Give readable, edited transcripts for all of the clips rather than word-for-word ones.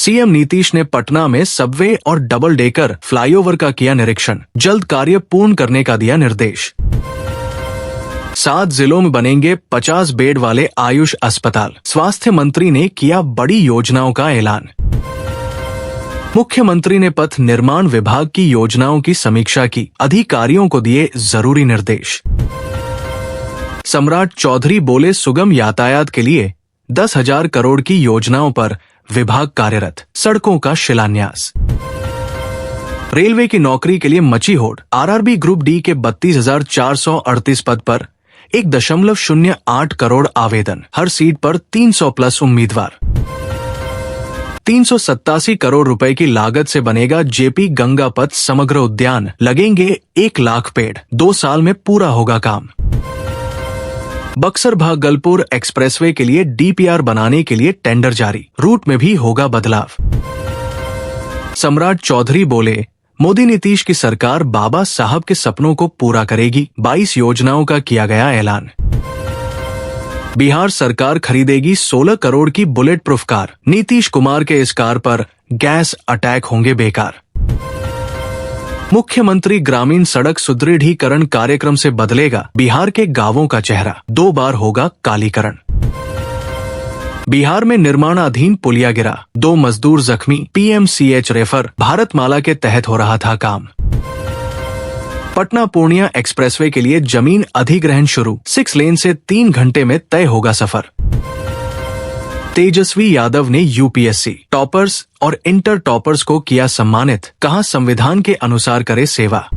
CM Nitish ने पटना में Subway और डबल डेकर फ्लाईओवर का किया निरीक्षण, जल्द कार्य पूर्ण करने का दिया निर्देश। 7 जिलों में बनेंगे 50 बेड वाले आयुष अस्पताल, स्वास्थ्य मंत्री ने किया बड़ी योजनाओं का ऐलान। मुख्यमंत्री ने पथ निर्माण विभाग की योजनाओं की समीक्षा की, अधिकारियों को दिए जरूरी निर्देश। सम्राट चौधरी बोले सुगम यातायात के लिए 10,000 करोड़ की योजनाओं पर विभाग कार्यरत, सड़कों का शिलान्यास। रेलवे की नौकरी के लिए मची होड़, आरआरबी ग्रुप डी के 32,438 पद पर 1.08 करोड़ आवेदन, हर सीट पर 300 प्लस उम्मीदवार। 387 करोड़ रुपए की लागत से बनेगा जेपी गंगा पथ समग्र उद्यान, लगेंगे 1 लाख पेड़, 2 साल में पूरा होगा काम। बक्सर भागलपुर एक्सप्रेसवे के लिए डीपीआर बनाने के लिए टेंडर जारी, रूट में भी होगा बदलाव। सम्राट चौधरी बोले मोदी नीतीश की सरकार बाबा साहब के सपनों को पूरा करेगी, 22 योजनाओं का किया गया ऐलान। बिहार सरकार खरीदेगी 16 करोड़ की bullet proof car, Nitish Kumar के इस कार पर गैस अटैक होंगे बेकार। मुख्यमंत्री ग्रामीण सड़क सुदृढ़ीकरण कार्यक्रम से बदलेगा बिहार के गांवों का चेहरा, 2 बार होगा कालीकरण। बिहार में निर्माणाधीन पुलिया गिरा, 2 मजदूर जख्मी, पीएमसीएच रेफर, भारतमाला के तहत हो रहा था काम। पटना पूर्णिया एक्सप्रेसवे के लिए जमीन अधिग्रहण शुरू, 6 लेन से 3 घंटे में तय होगा सफर। तेजस्वी यादव ने यूपीएससी टॉपर्स और इंटर टॉपर्स को किया सम्मानित, कहा संविधान के अनुसार करे सेवा।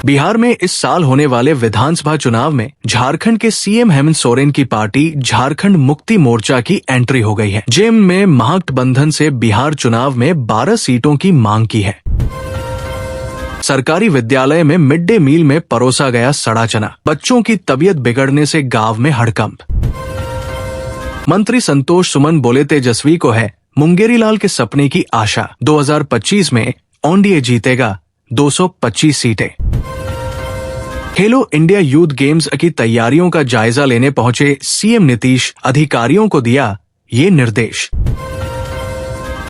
बिहार में इस साल होने वाले विधानसभा चुनाव में झारखंड के सीएम हेमंत सोरेन की पार्टी झारखंड मुक्ति मोर्चा की एंट्री हो गई है। जेम में महागठबंधन से बिहार चुनाव में 12 सीटों की मांग की है। सरकारी विद्यालय में मिड डे मील में परोसा गया सड़ा चना, बच्चों की तबीयत बिगड़ने से गांव में हड़कंप। मंत्री संतोष सुमन बोले तेजस्वी को है मुंगेरीलाल के सपने की आशा, 2025 में ओनडीए जीतेगा 225 सीटें। खेलो इंडिया यूथ गेम्स की तैयारियों का जायजा लेने पहुंचे सीएम नीतीश, अधिकारियों को दिया ये निर्देश।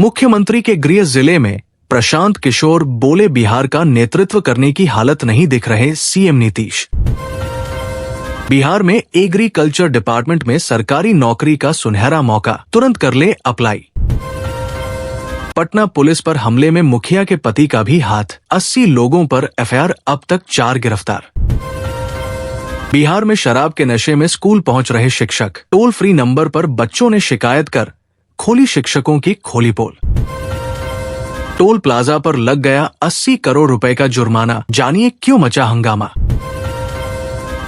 मुख्यमंत्री के गृह जिले में प्रशांत किशोर बोले बिहार का नेतृत्व करने की हालत नहीं दिख रहे सीएम नीतीश। बिहार में एग्रीकल्चर डिपार्टमेंट में सरकारी नौकरी का सुनहरा मौका, तुरंत कर ले अप्लाई। पटना पुलिस पर हमले में मुखिया के पति का भी हाथ, 80 लोगों पर एफआईआर, अब तक 4 गिरफ्तार। बिहार में शराब के नशे में स्कूल पहुंच रहे शिक्षक, टोल फ्री नंबर पर बच्चों ने शिकायत कर खोली शिक्षकों की खोली पोल। टोल प्लाजा पर लग गया 80 करोड़ रुपए का जुर्माना, जानिए क्यों मचा हंगामा।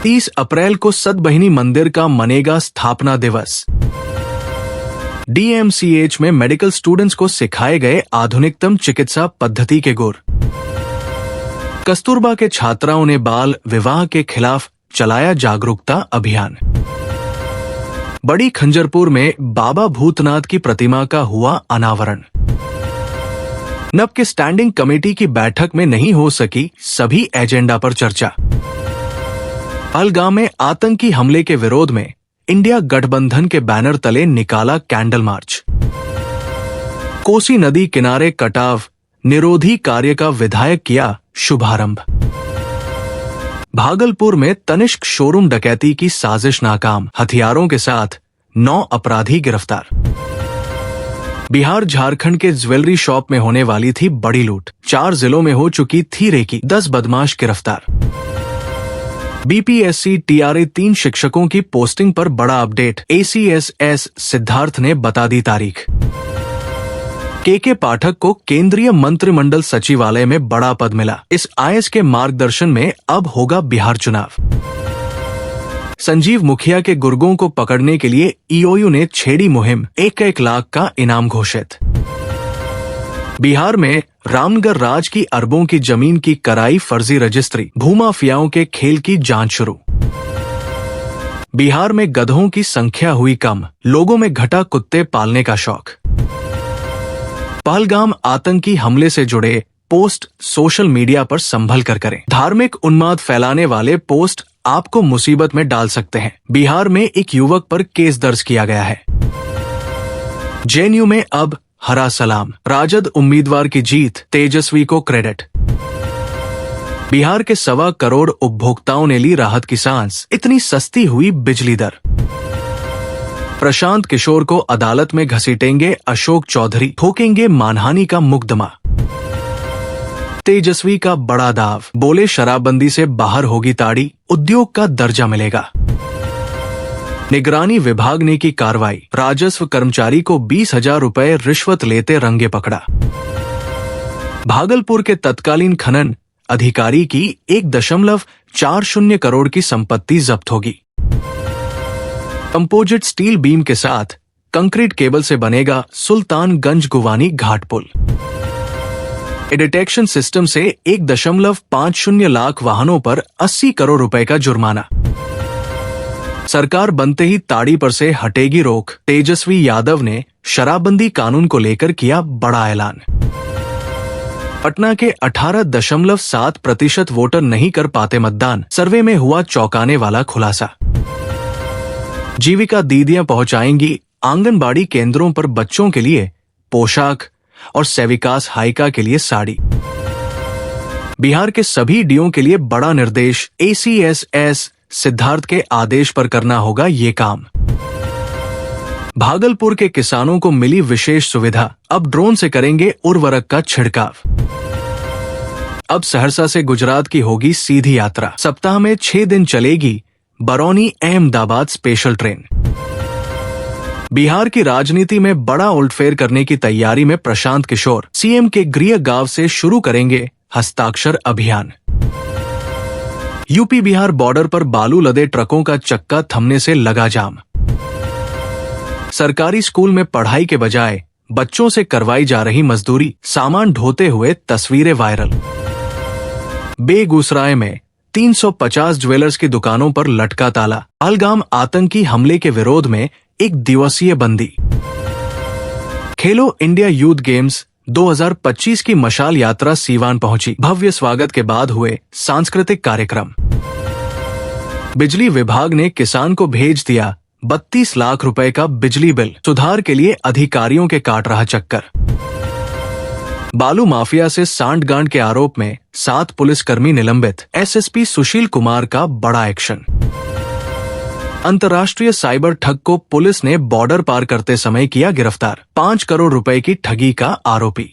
30 अप्रैल को सतबहिनी मंदिर का मनेगा स्थापना दिवस। डीएमसीएच में मेडिकल स्टूडेंट्स को सिखाए गए आधुनिकतम चिकित्सा पद्धति के गुर। कस्तूरबा के छात्राओं ने बाल विवाह के खिलाफ चलाया जागरूकता अभियान। बड़ी खंजरपुर में बाबा भूतनाथ की प्रतिमा का हुआ अनावरण। नब के स्टैंडिंग कमेटी की बैठक में नहीं हो सकी सभी एजेंडा पर चर्चा। पहलगाम में आतंकी हमले के विरोध में इंडिया गठबंधन के बैनर तले निकाला कैंडल मार्च। कोसी नदी किनारे कटाव निरोधी कार्य का विधायक किया शुभारंभ। भागलपुर में तनिष्क शोरूम डकैती की साजिश नाकाम, हथियारों के साथ 9 अपराधी गिरफ्तार। बिहार झारखंड के ज्वेलरी शॉप में होने वाली थी बड़ी लूट, 4 जिलों में हो चुकी थी रेकी, 10 बदमाश गिरफ्तार। बीपीएससी टीआरए 3 शिक्षकों की पोस्टिंग पर बड़ा अपडेट, एसीएसएस सिद्धार्थ ने बता दी तारीख। के पाठक को केंद्रीय मंत्रिमंडल सचिवालय में बड़ा पद मिला, इस आईएएस के मार्गदर्शन में अब होगा बिहार चुनाव। संजीव मुखिया के गुर्गों को पकड़ने के लिए ईओयू ने छेड़ी मुहिम, 1-1 लाख का इनाम घोषित। बिहार में रामनगर राज की अरबों की जमीन की कराई फर्जी रजिस्ट्री, भूमाफियाओं के खेल की जांच शुरू। बिहार में गधों की संख्या हुई कम, लोगों में घटा कुत्ते पालने का शौक। पहलगाम आतंकी हमले से जुड़े पोस्ट सोशल मीडिया पर संभल कर करें, धार्मिक उन्माद फैलाने वाले पोस्ट आपको मुसीबत में डाल सकते हैं। बिहार में एक युवक पर केस दर्ज किया गया है। जेएनयू में अब हरा सलाम। राजद उम्मीदवार की जीत, तेजस्वी को क्रेडिट। बिहार के 1.25 करोड़ उपभोक्ताओं ने ली राहत की सांस, इतनी सस्ती हुई बिजली दर। प्रशांत किशोर को अदालत में घसीटेंगे अशोक चौधरी, ठोकेंगे मानहानि का मुकदमा। तेजस्वी का बड़ा दाव, बोले शराबबंदी से बाहर होगी ताड़ी, उद्योग का दर्जा मिलेगा। निगरानी विभाग ने की कार्रवाई, राजस्व कर्मचारी को 20,000 रुपए रिश्वत लेते रंगे पकड़ा। भागलपुर के तत्कालीन खनन अधिकारी की 1.40 करोड़ की संपत्ति जब्त होगी। कंपोजिट स्टील बीम के साथ कंक्रीट केबल से बनेगा सुल्तानगंज गुवानी घाट पुल। डिटेक्शन सिस्टम से 1.50 लाख वाहनों पर 80 करोड़ रुपए का जुर्माना। सरकार बनते ही ताड़ी पर से हटेगी रोक, तेजस्वी यादव ने शराबबंदी कानून को लेकर किया बड़ा ऐलान। पटना के 18.7% वोटर नहीं कर पाते मतदान, सर्वे में हुआ चौंकाने वाला खुलासा। जीविका दीदियां पहुंचाएंगी आंगनबाड़ी केंद्रों पर बच्चों के लिए पोशाक और सेविकास हाइका के लिए साड़ी। बिहार के सभी डीओ के लिए बड़ा निर्देश, ACSS सिद्धार्थ के आदेश पर करना होगा ये काम। भागलपुर के किसानों को मिली विशेष सुविधा, अब ड्रोन से करेंगे उर्वरक का छिड़काव। अब सहरसा से गुजरात की होगी सीधी यात्रा, सप्ताह में 6 दिन चलेगी बरौनी अहमदाबाद स्पेशल ट्रेन। बिहार की राजनीति में बड़ा उलटफेर करने की तैयारी में प्रशांत किशोर, सीएम के गृह गांव से शुरू करेंगे हस्ताक्षर अभियान। यूपी बिहार बॉर्डर पर बालू लदे ट्रकों का चक्का थमने से लगा जाम। सरकारी स्कूल में पढ़ाई के बजाय बच्चों से करवाई जा रही मजदूरी, सामान ढोते हुए तस्वीरें वायरल। बेगूसराय में 350 ज्वेलर्स की दुकानों पर लटका ताला। पहलगाम आतंकी हमले के विरोध में 1 दिवसीय बंदी। खेलो इंडिया यूथ गेम्स 2025 की मशाल यात्रा सीवान पहुंची, भव्य स्वागत के बाद हुए सांस्कृतिक कार्यक्रम। बिजली विभाग ने किसान को भेज दिया 32 लाख रुपए का बिजली बिल, सुधार के लिए अधिकारियों के काट रहा चक्कर। बालू माफिया से सांठगांठ के आरोप में 7 पुलिसकर्मी निलंबित, एसएसपी सुशील कुमार का बड़ा एक्शन। अंतर्राष्ट्रीय साइबर ठग को पुलिस ने बॉर्डर पार करते समय किया गिरफ्तार, 5 करोड़ रुपए की ठगी का आरोपी।